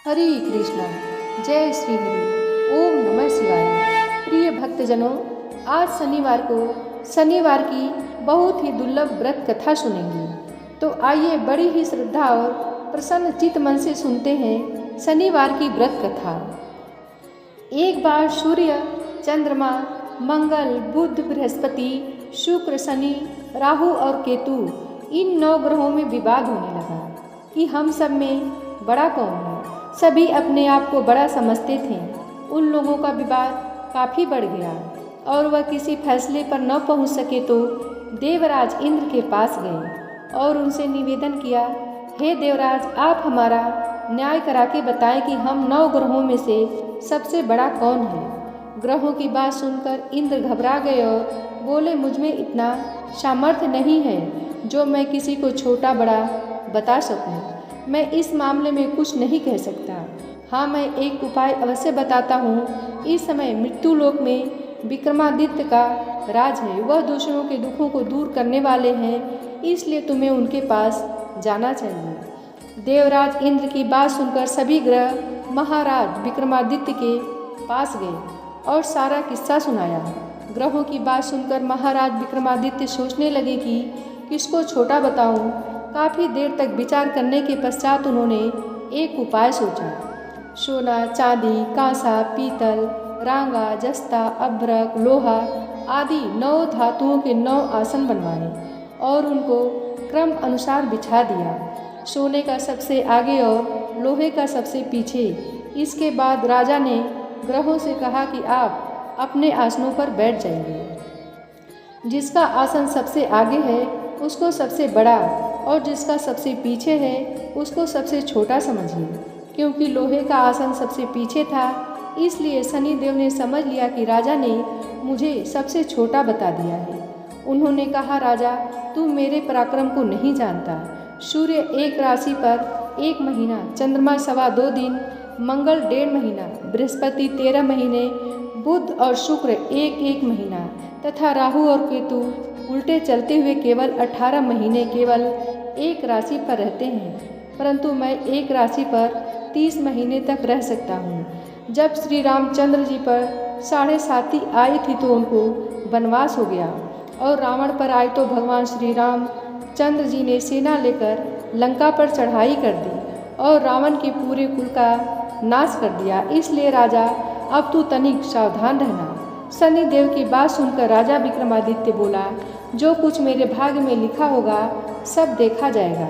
हरे कृष्णा। जय श्री हरि। ओम नमः शिवाय। प्रिय भक्तजनों, आज शनिवार को शनिवार की बहुत ही दुर्लभ व्रत कथा सुनेंगे। तो आइए बड़ी ही श्रद्धा और प्रसन्न चित्त मन से सुनते हैं शनिवार की व्रत कथा। एक बार सूर्य, चंद्रमा, मंगल, बुध, बृहस्पति, शुक्र, शनि, राहु और केतु इन 9 ग्रहों में विवाद होने लगा कि हम सब में बड़ा कौन है। सभी अपने आप को बड़ा समझते थे। उन लोगों का विवाद काफ़ी बढ़ गया और वह किसी फैसले पर न पहुंच सके तो देवराज इंद्र के पास गए और उनसे निवेदन किया, हे देवराज, आप हमारा न्याय करा के बताएं कि हम 9 ग्रहों में से सबसे बड़ा कौन है। ग्रहों की बात सुनकर इंद्र घबरा गए और बोले, मुझ में इतना सामर्थ्य नहीं है जो मैं किसी को छोटा बड़ा बता सकूं। मैं इस मामले में कुछ नहीं कह सकता। हाँ, मैं एक उपाय अवश्य बताता हूँ। इस समय मृत्यु लोक में विक्रमादित्य का राज है। वह दूसरों के दुखों को दूर करने वाले हैं, इसलिए तुम्हें उनके पास जाना चाहिए। देवराज इंद्र की बात सुनकर सभी ग्रह महाराज विक्रमादित्य के पास गए और सारा किस्सा सुनाया। ग्रहों की बात सुनकर महाराज विक्रमादित्य सोचने लगे कि किसको छोटा बताऊं। काफ़ी देर तक विचार करने के पश्चात उन्होंने एक उपाय सोचा। सोना, चांदी, कांसा, पीतल, रांगा, जस्ता, अभ्रक, लोहा आदि 9 धातुओं के 9 आसन बनवाए और उनको क्रम अनुसार बिछा दिया। सोने का सबसे आगे और लोहे का सबसे पीछे। इसके बाद राजा ने ग्रहों से कहा कि आप अपने आसनों पर बैठ जाइए। जिसका आसन सबसे आगे है उसको सबसे बड़ा और जिसका सबसे पीछे है उसको सबसे छोटा समझिए। क्योंकि लोहे का आसन सबसे पीछे था, इसलिए शनिदेव ने समझ लिया कि राजा ने मुझे सबसे छोटा बता दिया है। उन्होंने कहा, राजा, तू मेरे पराक्रम को नहीं जानता। सूर्य एक राशि पर 1 महीना, चंद्रमा 2.25 दिन, मंगल 1.5 महीना, बृहस्पति 13 महीने, बुध और शुक्र 1-1 महीना तथा राहु और केतु उल्टे चलते हुए केवल 18 महीने केवल एक राशि पर रहते हैं। परंतु मैं एक राशि पर 30 महीने तक रह सकता हूँ। जब श्री रामचंद्र जी पर 7.5 आई थी तो उनको वनवास हो गया और रावण पर आए तो भगवान श्री राम चंद्र जी ने सेना लेकर लंका पर चढ़ाई कर दी और रावण के पूरे कुल का नाश कर दिया। इसलिए राजा, अब तू तनिक सावधान रहना। शनिदेव की बात सुनकर राजा विक्रमादित्य बोला, जो कुछ मेरे भाग्य में लिखा होगा सब देखा जाएगा।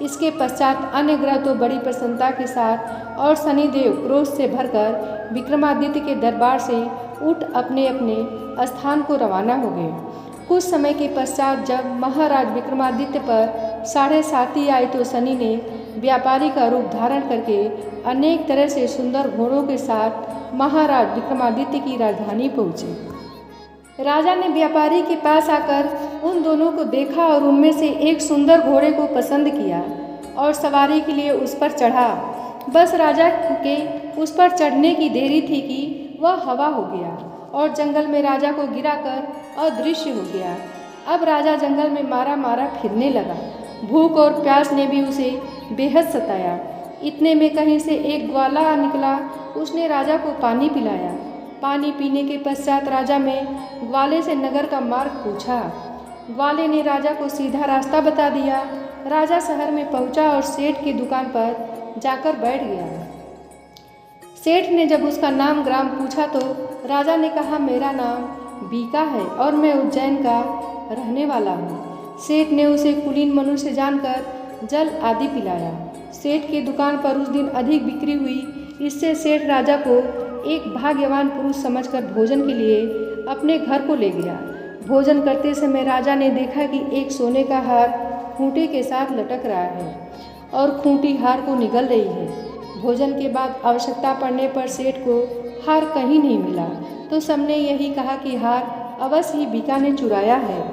इसके पश्चात अन्य ग्रह तो बड़ी प्रसन्नता के साथ और शनिदेव क्रोध से भरकर विक्रमादित्य के दरबार से उठ अपने अपने स्थान को रवाना हो गए। कुछ समय के पश्चात जब महाराज विक्रमादित्य पर 7.5 आई तो शनि ने व्यापारी का रूप धारण करके अनेक तरह से सुंदर घोड़ों के साथ महाराज विक्रमादित्य की राजधानी पहुँचे। राजा ने व्यापारी के पास आकर उन दोनों को देखा और उनमें से एक सुंदर घोड़े को पसंद किया और सवारी के लिए उस पर चढ़ा। बस राजा के उस पर चढ़ने की देरी थी कि वह हवा हो गया और जंगल में राजा को गिराकर अदृश्य हो गया। अब राजा जंगल में मारा मारा फिरने लगा। भूख और प्यास ने भी उसे बेहद सताया। इतने में कहीं से एक ग्वाला निकला। उसने राजा को पानी पिलाया। पानी पीने के पश्चात राजा ने ग्वाले से नगर का मार्ग पूछा। ग्वाले ने राजा को सीधा रास्ता बता दिया। राजा शहर में पहुंचा और सेठ की दुकान पर जाकर बैठ गया। सेठ ने जब उसका नाम ग्राम पूछा तो राजा ने कहा, मेरा नाम बीका है और मैं उज्जैन का रहने वाला हूँ। सेठ ने उसे कुलीन मनुष्य जानकर जल आदि पिलाया। सेठ की दुकान पर उस दिन अधिक बिक्री हुई। इससे सेठ राजा को एक भाग्यवान पुरुष समझकर भोजन के लिए अपने घर को ले गया। भोजन करते समय राजा ने देखा कि एक सोने का हार खूंटी के साथ लटक रहा है और खूंटी हार को निगल रही है। भोजन के बाद आवश्यकता पड़ने पर सेठ को हार कहीं नहीं मिला तो सबने यही कहा कि हार अवश्य ही बीका ने चुराया है।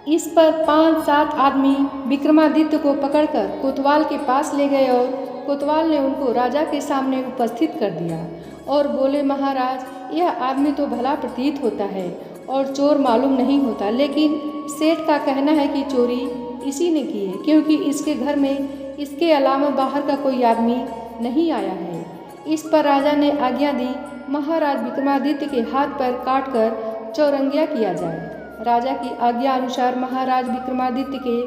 इस पर 5-7 आदमी विक्रमादित्य को पकड़कर कोतवाल के पास ले गए और कोतवाल ने उनको राजा के सामने उपस्थित कर दिया और बोले, महाराज, यह आदमी तो भला प्रतीत होता है और चोर मालूम नहीं होता, लेकिन सेठ का कहना है कि चोरी इसी ने की है, क्योंकि इसके घर में इसके अलावा बाहर का कोई आदमी नहीं आया है। इस पर राजा ने आज्ञा दी महाराज विक्रमादित्य के हाथ पैर काटकर चौरंगिया किया जाए। राजा की आज्ञा अनुसार महाराज विक्रमादित्य के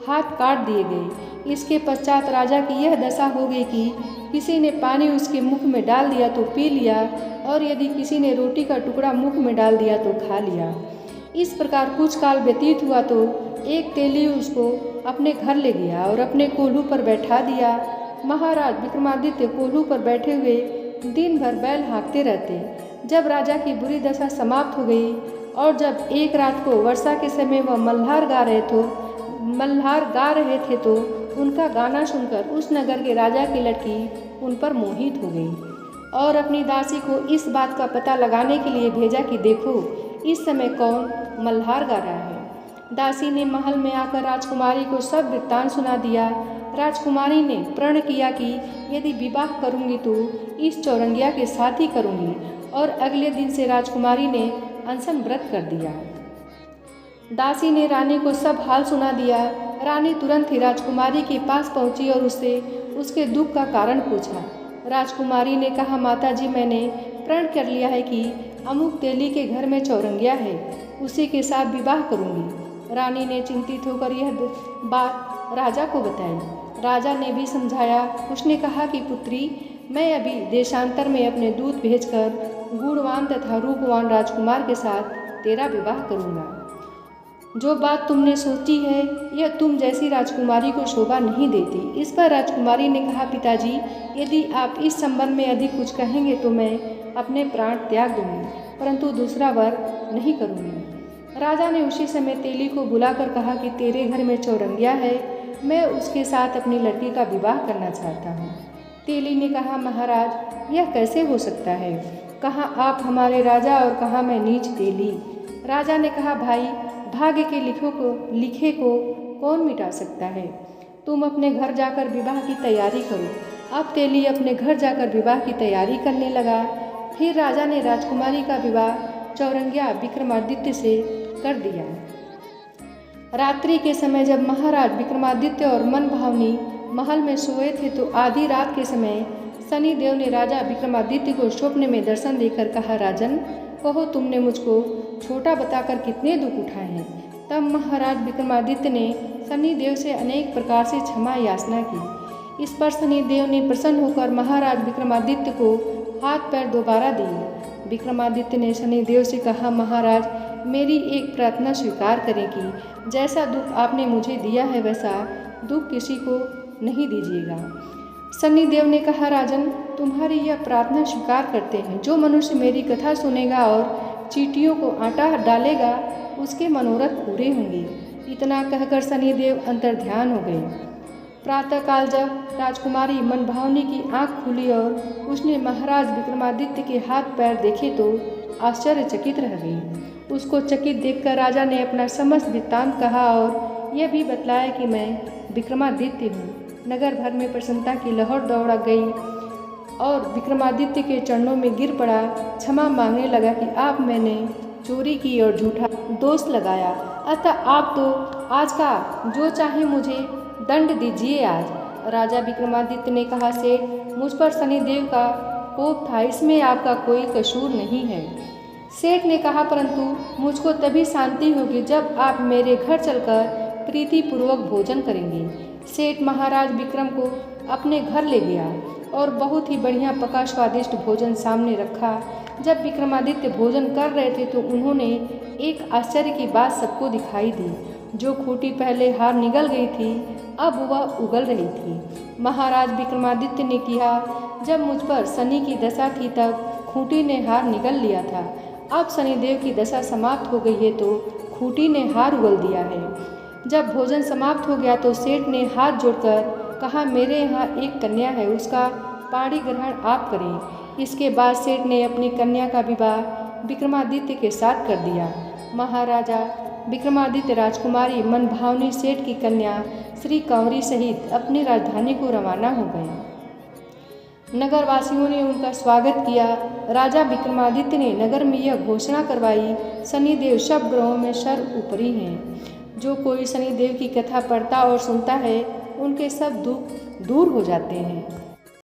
हाथ काट दिए गए। इसके पश्चात राजा की यह दशा हो गई कि किसी ने पानी उसके मुख में डाल दिया तो पी लिया, और यदि किसी ने रोटी का टुकड़ा मुख में डाल दिया तो खा लिया। इस प्रकार कुछ काल व्यतीत हुआ तो एक तेली उसको अपने घर ले गया और अपने कोल्हू पर बैठा दिया। महाराज विक्रमादित्य कोल्हू पर बैठे हुए दिन भर बैल हाँकते रहते। जब राजा की बुरी दशा समाप्त हो गई और जब एक रात को वर्षा के समय वह मल्हार गा रहे थे तो उनका गाना सुनकर उस नगर के राजा की लड़की उन पर मोहित हो गई और अपनी दासी को इस बात का पता लगाने के लिए भेजा कि देखो इस समय कौन मल्हार गा रहा है। दासी ने महल में आकर राजकुमारी को सब वृत्तांत सुना दिया। राजकुमारी ने प्रण किया कि यदि विवाह करूंगी तो इस चौरंगिया के साथ ही करूंगी, और अगले दिन से राजकुमारी ने अनशन व्रत कर दिया। दासी ने रानी को सब हाल सुना दिया। रानी तुरंत ही राजकुमारी के पास पहुंची और उससे उसके दुख का कारण पूछा। राजकुमारी ने कहा, माताजी, मैंने प्रण कर लिया है कि अमुक तेली के घर में चौरंगिया है, उसी के साथ विवाह करूंगी। रानी ने चिंतित होकर यह बात राजा को बताई। राजा ने भी समझाया। उसने कहा कि पुत्री, मैं अभी देशांतर में अपने दूत भेजकर गुणवान तथा रूपवान राजकुमार के साथ तेरा विवाह करूंगा। जो बात तुमने सोची है यह तुम जैसी राजकुमारी को शोभा नहीं देती। इस पर राजकुमारी ने कहा, पिताजी, यदि आप इस संबंध में अधिक कुछ कहेंगे तो मैं अपने प्राण त्याग दूंगी, परंतु दूसरा वर नहीं करूंगी। राजा ने उसी समय तेली को बुलाकर कहा कि तेरे घर में चौरंगिया है, मैं उसके साथ अपनी लड़की का विवाह करना चाहता हूँ। तेली ने कहा, महाराज, यह कैसे हो सकता है? कहाँ आप हमारे राजा और कहाँ मैं नीच तेली। राजा ने कहा, भाई, भाग्य के लिखे को कौन मिटा सकता है? तुम अपने घर जाकर विवाह की तैयारी करो। अब तेली अपने घर जाकर विवाह की तैयारी करने लगा। फिर राजा ने राजकुमारी का विवाह चौरंगिया विक्रमादित्य से कर दिया। रात्रि के समय जब महाराज विक्रमादित्य और मनभावनी महल में सोए थे तो आधी रात के समय शनिदेव ने राजा विक्रमादित्य को स्वप्न में दर्शन देकर कहा, राजन, कहो तुमने मुझको छोटा बताकर कितने दुख उठाए हैं। तब महाराज विक्रमादित्य ने शनिदेव से अनेक प्रकार से क्षमा याचना की। इस पर शनिदेव ने प्रसन्न होकर महाराज विक्रमादित्य को हाथ पैर दोबारा दिए। विक्रमादित्य ने शनिदेव से कहा, महाराज, मेरी एक प्रार्थना स्वीकार करें कि जैसा दुख आपने मुझे दिया है वैसा दुख किसी को नहीं दीजिएगा। शनिदेव ने कहा, राजन, तुम्हारी यह प्रार्थना स्वीकार करते हैं। जो मनुष्य मेरी कथा सुनेगा और चींटियों को आटा डालेगा उसके मनोरथ पूरे होंगे। इतना कहकर शनिदेव अंतर्ध्यान हो गए। प्रातःकाल जब राजकुमारी मनभावनी की आंख खुली और उसने महाराज विक्रमादित्य के हाथ पैर देखे तो आश्चर्यचकित रह गई। उसको चकित देखकर राजा ने अपना समस्त वृत्तांत कहा और यह भी बतलाया कि मैं विक्रमादित्य हूँ। नगर भर में प्रसन्नता की लहर दौड़ा गई और विक्रमादित्य के चरणों में गिर पड़ा, क्षमा मांगने लगा कि आप मैंने चोरी की और झूठा दोष लगाया, अतः आप तो आज का जो चाहे मुझे दंड दीजिए आज। राजा विक्रमादित्य ने कहा, सेठ, मुझ पर शनिदेव का कोप था, इसमें आपका कोई कसूर नहीं है। सेठ ने कहा, परंतु मुझको तभी शांति होगी जब आप मेरे घर चलकर प्रीतिपूर्वक भोजन करेंगे। सेठ महाराज विक्रम को अपने घर ले गया और बहुत ही बढ़िया पका स्वादिष्ट भोजन सामने रखा। जब विक्रमादित्य भोजन कर रहे थे तो उन्होंने एक आश्चर्य की बात सबको दिखाई दी। जो खूंटी पहले हार निगल गई थी अब वह उगल रही थी। महाराज विक्रमादित्य ने किया, जब मुझ पर शनि की दशा थी तब खूंटी ने हार निगल लिया था, अब शनिदेव की दशा समाप्त हो गई है तो खूंटी ने हार उगल दिया है। जब भोजन समाप्त हो गया तो सेठ ने हाथ जोड़कर कहा, मेरे यहाँ एक कन्या है, उसका पाणी ग्रहण आप करें। इसके बाद सेठ ने अपनी कन्या का विवाह विक्रमादित्य के साथ कर दिया। महाराजा विक्रमादित्य राजकुमारी मनभावनी सेठ की कन्या श्री कंवरी सहित अपनी राजधानी को रवाना हो गए। नगरवासियों ने उनका स्वागत किया। राजा विक्रमादित्य ने नगर में यह घोषणा करवाई, शनिदेव सब ग्रहों में सर्वोपरि हैं। जो कोई शनिदेव की कथा पढ़ता और सुनता है उनके सब दुख दूर हो जाते हैं।